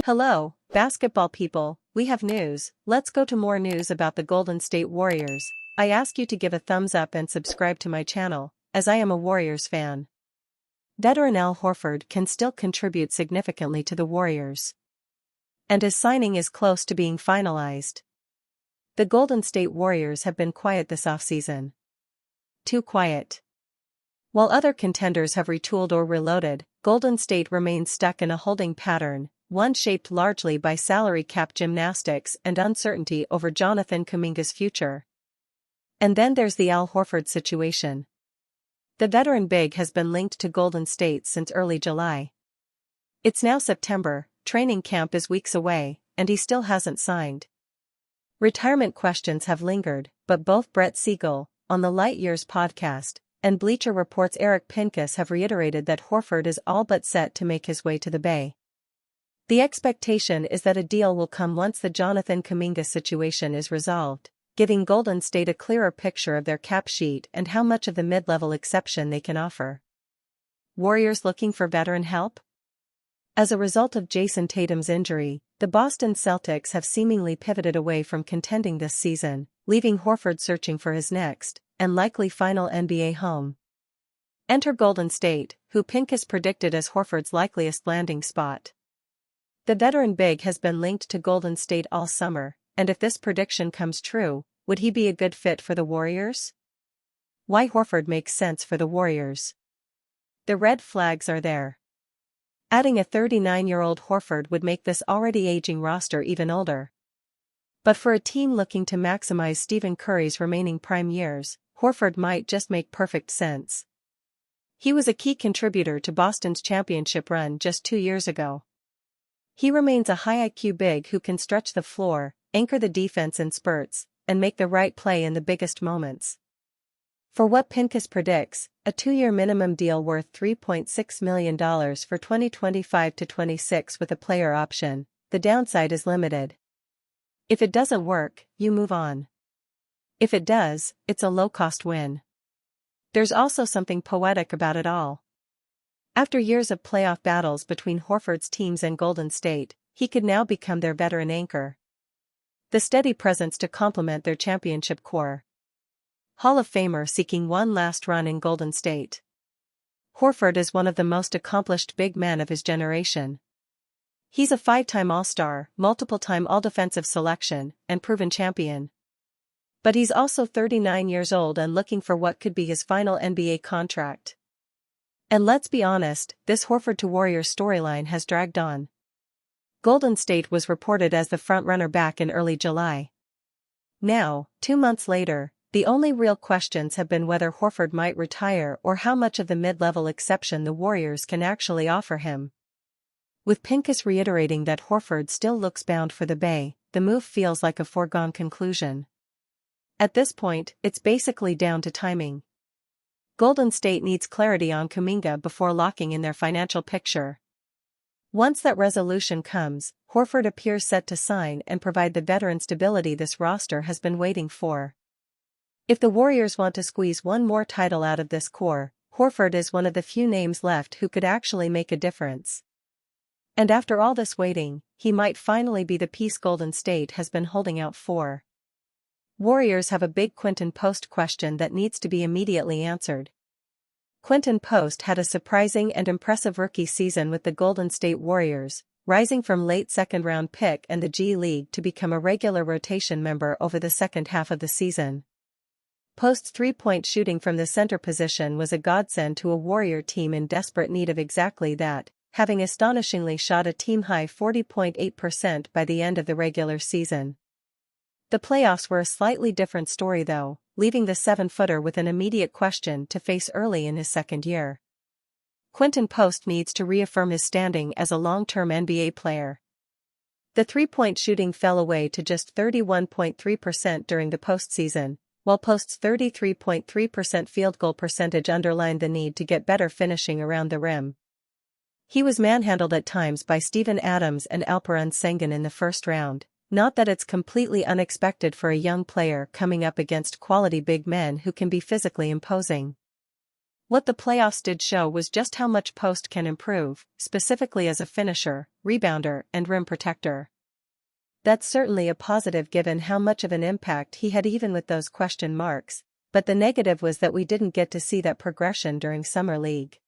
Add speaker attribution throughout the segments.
Speaker 1: Hello, basketball people, we have news. Let's go to more news about the Golden State Warriors. I ask you to give a thumbs up and subscribe to my channel, as I am a Warriors fan. Veteran Al Horford can still contribute significantly to the Warriors, and his signing is close to being finalized. The Golden State Warriors have been quiet this offseason. Too quiet. While other contenders have retooled or reloaded, Golden State remains stuck in a holding pattern, one shaped largely by salary cap gymnastics and uncertainty over Jonathan Kuminga's future. And then there's the Al Horford situation. The veteran big has been linked to Golden State since early July. It's now September, training camp is weeks away, and he still hasn't signed. Retirement questions have lingered, but both Brett Siegel, on the Light Years podcast, and Bleacher Report's Eric Pincus have reiterated that Horford is all but set to make his way to the Bay. The expectation is that a deal will come once the Jonathan Kuminga situation is resolved, giving Golden State a clearer picture of their cap sheet and how much of the mid-level exception they can offer. Warriors looking for veteran help? As a result of Jason Tatum's injury, the Boston Celtics have seemingly pivoted away from contending this season, leaving Horford searching for his next, and likely final NBA home. Enter Golden State, who Pincus predicted as Horford's likeliest landing spot. The veteran big has been linked to Golden State all summer, and if this prediction comes true, would he be a good fit for the Warriors? Why Horford makes sense for the Warriors. The red flags are there. Adding a 39-year-old Horford would make this already aging roster even older. But for a team looking to maximize Stephen Curry's remaining prime years, Horford might just make perfect sense. He was a key contributor to Boston's championship run just 2 years ago. He remains a high IQ big who can stretch the floor, anchor the defense in spurts, and make the right play in the biggest moments. For what Pincus predicts, a 2-year minimum deal worth $3.6 million for 2025-26 with a player option, the downside is limited. If it doesn't work, you move on. If it does, it's a low-cost win. There's also something poetic about it all. After years of playoff battles between Horford's teams and Golden State, he could now become their veteran anchor. The steady presence to complement their championship core. Hall of Famer seeking one last run in Golden State. Horford is one of the most accomplished big men of his generation. He's a 5-time All-Star, multiple-time All-Defensive selection, and proven champion. But he's also 39 years old and looking for what could be his final NBA contract. And let's be honest, this Horford to Warriors storyline has dragged on. Golden State was reported as the frontrunner back in early July. Now, 2 months later, the only real questions have been whether Horford might retire or how much of the mid-level exception the Warriors can actually offer him. With Pincus reiterating that Horford still looks bound for the Bay, the move feels like a foregone conclusion. At this point, it's basically down to timing. Golden State needs clarity on Kuminga before locking in their financial picture. Once that resolution comes, Horford appears set to sign and provide the veteran stability this roster has been waiting for. If the Warriors want to squeeze one more title out of this core, Horford is one of the few names left who could actually make a difference. And after all this waiting, he might finally be the piece Golden State has been holding out for. Warriors have a big Quinton Post question that needs to be immediately answered. Quinton Post had a surprising and impressive rookie season with the Golden State Warriors, rising from late second-round pick and the G League to become a regular rotation member over the second half of the season. Post's three-point shooting from the center position was a godsend to a Warrior team in desperate need of exactly that, having astonishingly shot a team-high 40.8% by the end of the regular season. The playoffs were a slightly different story though, leaving the 7-footer with an immediate question to face early in his second year. Quinton Post needs to reaffirm his standing as a long-term NBA player. The three-point shooting fell away to just 31.3% during the postseason, while Post's 33.3% field goal percentage underlined the need to get better finishing around the rim. He was manhandled at times by Steven Adams and Alperen Sengun in the first round. Not that it's completely unexpected for a young player coming up against quality big men who can be physically imposing. What the playoffs did show was just how much Post can improve, specifically as a finisher, rebounder, and rim protector. That's certainly a positive given how much of an impact he had even with those question marks, but the negative was that we didn't get to see that progression during Summer League.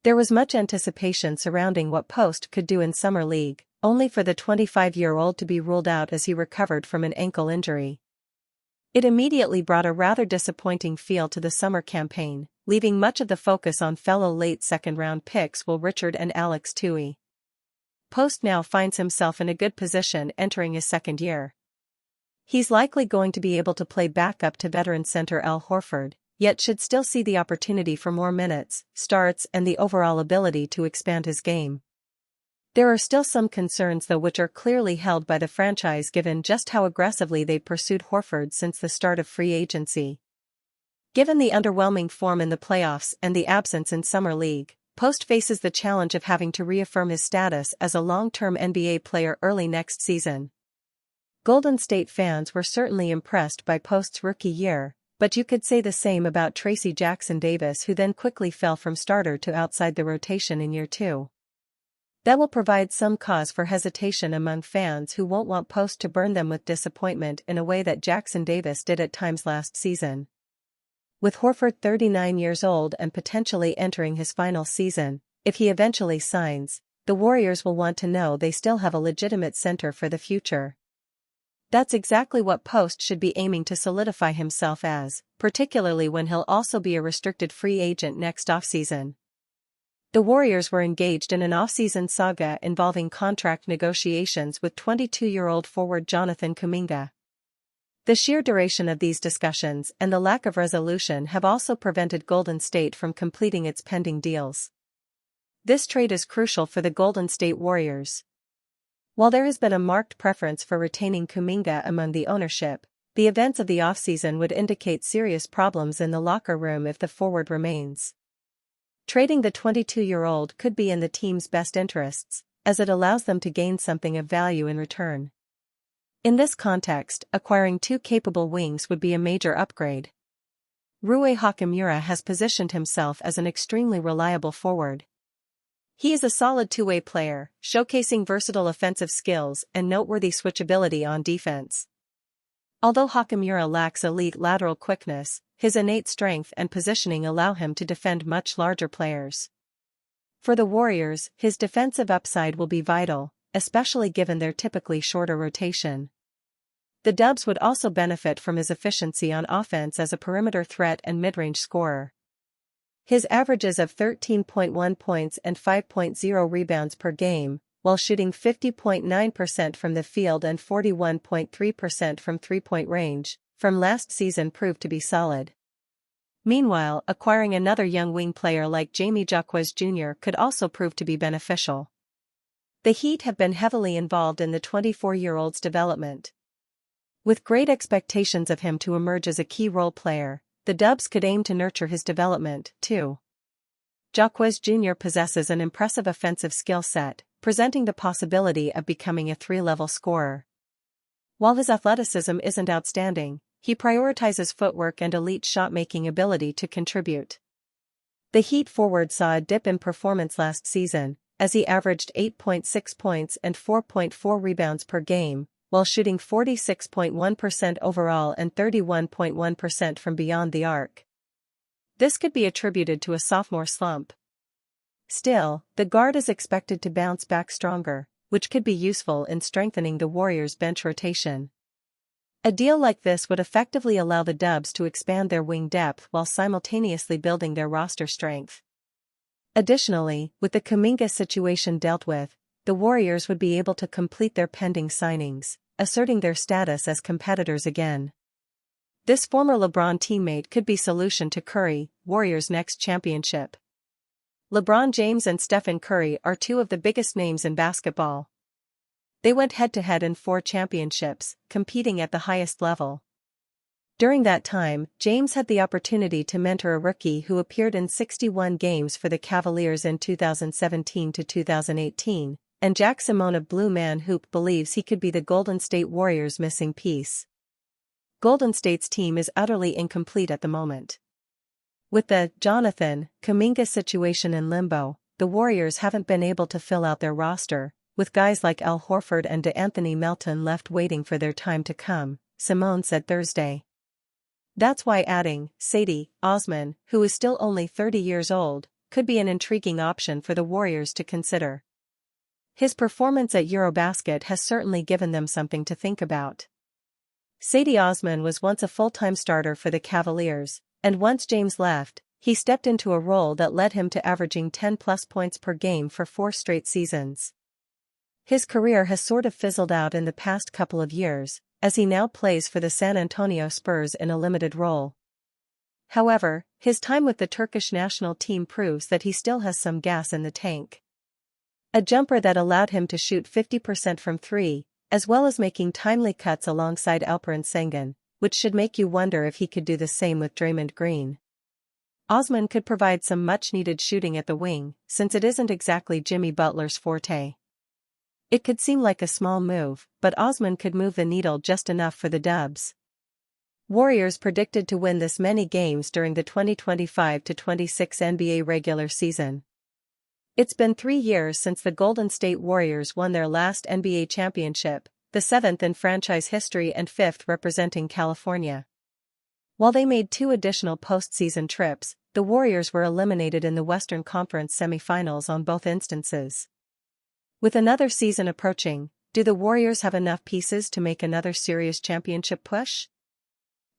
Speaker 1: There was much anticipation surrounding what Post could do in Summer League, only for the 25-year-old to be ruled out as he recovered from an ankle injury. It immediately brought a rather disappointing feel to the summer campaign, leaving much of the focus on fellow late second-round picks Will Richard and Alex Tui. Post now finds himself in a good position entering his second year. He's likely going to be able to play backup to veteran center Al Horford, yet should still see the opportunity for more minutes, starts, and the overall ability to expand his game. There are still some concerns though which are clearly held by the franchise given just how aggressively they pursued Horford since the start of free agency. Given the underwhelming form in the playoffs and the absence in Summer League, Post faces the challenge of having to reaffirm his status as a long-term NBA player early next season. Golden State fans were certainly impressed by Post's rookie year, but you could say the same about Tracy Jackson-Davis, who then quickly fell from starter to outside the rotation in year 2. That will provide some cause for hesitation among fans who won't want Post to burn them with disappointment in a way that Jackson-Davis did at times last season. With Horford 39 years old and potentially entering his final season, if he eventually signs, the Warriors will want to know they still have a legitimate center for the future. That's exactly what Post should be aiming to solidify himself as, particularly when he'll also be a restricted free agent next offseason. The Warriors were engaged in an offseason saga involving contract negotiations with 22-year-old forward Jonathan Kuminga. The sheer duration of these discussions and the lack of resolution have also prevented Golden State from completing its pending deals. This trade is crucial for the Golden State Warriors. While there has been a marked preference for retaining Kuminga among the ownership, the events of the offseason would indicate serious problems in the locker room if the forward remains. Trading the 22-year-old could be in the team's best interests, as it allows them to gain something of value in return. In this context, acquiring two capable wings would be a major upgrade. Rui Hachimura has positioned himself as an extremely reliable forward. He is a solid two-way player, showcasing versatile offensive skills and noteworthy switchability on defense. Although Hachimura lacks elite lateral quickness, his innate strength and positioning allow him to defend much larger players. For the Warriors, his defensive upside will be vital, especially given their typically shorter rotation. The Dubs would also benefit from his efficiency on offense as a perimeter threat and mid-range scorer. His averages of 13.1 points and 5.0 rebounds per game, while shooting 50.9% from the field and 41.3% from three-point range, from last season proved to be solid. Meanwhile, acquiring another young wing player like Jamie Jaquez Jr. could also prove to be beneficial. The Heat have been heavily involved in the 24-year-old's development. With great expectations of him to emerge as a key role player, the Dubs could aim to nurture his development, too. Jaquez Jr. possesses an impressive offensive skill set, presenting the possibility of becoming a three-level scorer. While his athleticism isn't outstanding, he prioritizes footwork and elite shot-making ability to contribute. The Heat forward saw a dip in performance last season, as he averaged 8.6 points and 4.4 rebounds per game, while shooting 46.1% overall and 31.1% from beyond the arc. This could be attributed to a sophomore slump. Still, the guard is expected to bounce back stronger, which could be useful in strengthening the Warriors' bench rotation. A deal like this would effectively allow the Dubs to expand their wing depth while simultaneously building their roster strength. Additionally, with the Kuminga situation dealt with, the Warriors would be able to complete their pending signings, asserting their status as competitors again. This former LeBron teammate could be solution to Curry, Warriors' next championship. LeBron James and Stephen Curry are two of the biggest names in basketball. They went head-to-head in 4 championships, competing at the highest level. During that time, James had the opportunity to mentor a rookie who appeared in 61 games for the Cavaliers in 2017 to 2018, and Jack Simone of Blue Man Hoop believes he could be the Golden State Warriors' missing piece. Golden State's team is utterly incomplete at the moment. With the Jonathan Kuminga situation in limbo, the Warriors haven't been able to fill out their roster, with guys like Al Horford and DeAnthony Melton left waiting for their time to come, Simone said Thursday. That's why adding Sadie Osman, who is still only 30 years old, could be an intriguing option for the Warriors to consider. His performance at Eurobasket has certainly given them something to think about. Sadie Osman was once a full-time starter for the Cavaliers, and once James left, he stepped into a role that led him to averaging 10-plus points per game for 4 straight seasons. His career has sort of fizzled out in the past couple of years, as he now plays for the San Antonio Spurs in a limited role. However, his time with the Turkish national team proves that he still has some gas in the tank. A jumper that allowed him to shoot 50% from 3, as well as making timely cuts alongside Alperen Sengun, which should make you wonder if he could do the same with Draymond Green. Osman could provide some much-needed shooting at the wing, since it isn't exactly Jimmy Butler's forte. It could seem like a small move, but Osman could move the needle just enough for the Dubs. Warriors predicted to win this many games during the 2025-26 NBA regular season. It's been 3 years since the Golden State Warriors won their last NBA championship, the 7th in franchise history and 5th representing California. While they made 2 additional postseason trips, the Warriors were eliminated in the Western Conference semifinals on both instances. With another season approaching, do the Warriors have enough pieces to make another serious championship push?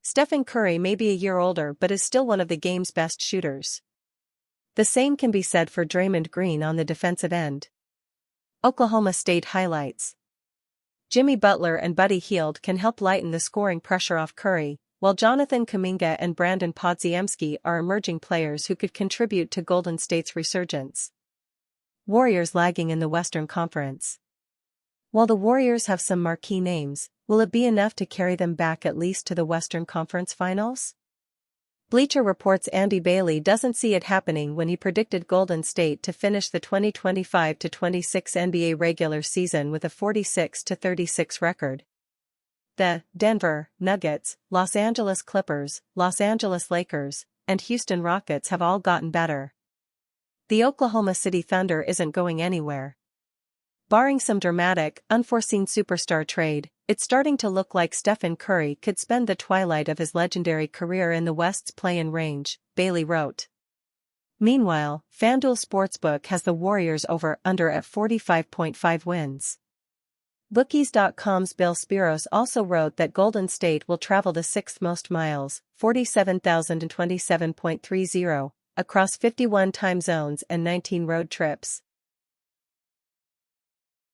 Speaker 1: Stephen Curry may be a year older but is still one of the game's best shooters. The same can be said for Draymond Green on the defensive end. Oklahoma State highlights. Jimmy Butler and Buddy Hield can help lighten the scoring pressure off Curry, while Jonathan Kuminga and Brandon Podziemski are emerging players who could contribute to Golden State's resurgence. Warriors lagging in the Western Conference. While the Warriors have some marquee names, will it be enough to carry them back at least to the Western Conference Finals? Bleacher Report's Andy Bailey doesn't see it happening when he predicted Golden State to finish the 2025-26 NBA regular season with a 46-36 record. The Denver Nuggets, Los Angeles Clippers, Los Angeles Lakers, and Houston Rockets have all gotten better. The Oklahoma City Thunder isn't going anywhere. Barring some dramatic, unforeseen superstar trade, it's starting to look like Stephen Curry could spend the twilight of his legendary career in the West's play-in range, Bailey wrote. Meanwhile, FanDuel Sportsbook has the Warriors over/under at 45.5 wins. Bookies.com's Bill Spiros also wrote that Golden State will travel the 6th most miles, 47,027.30, across 51 time zones and 19 road trips.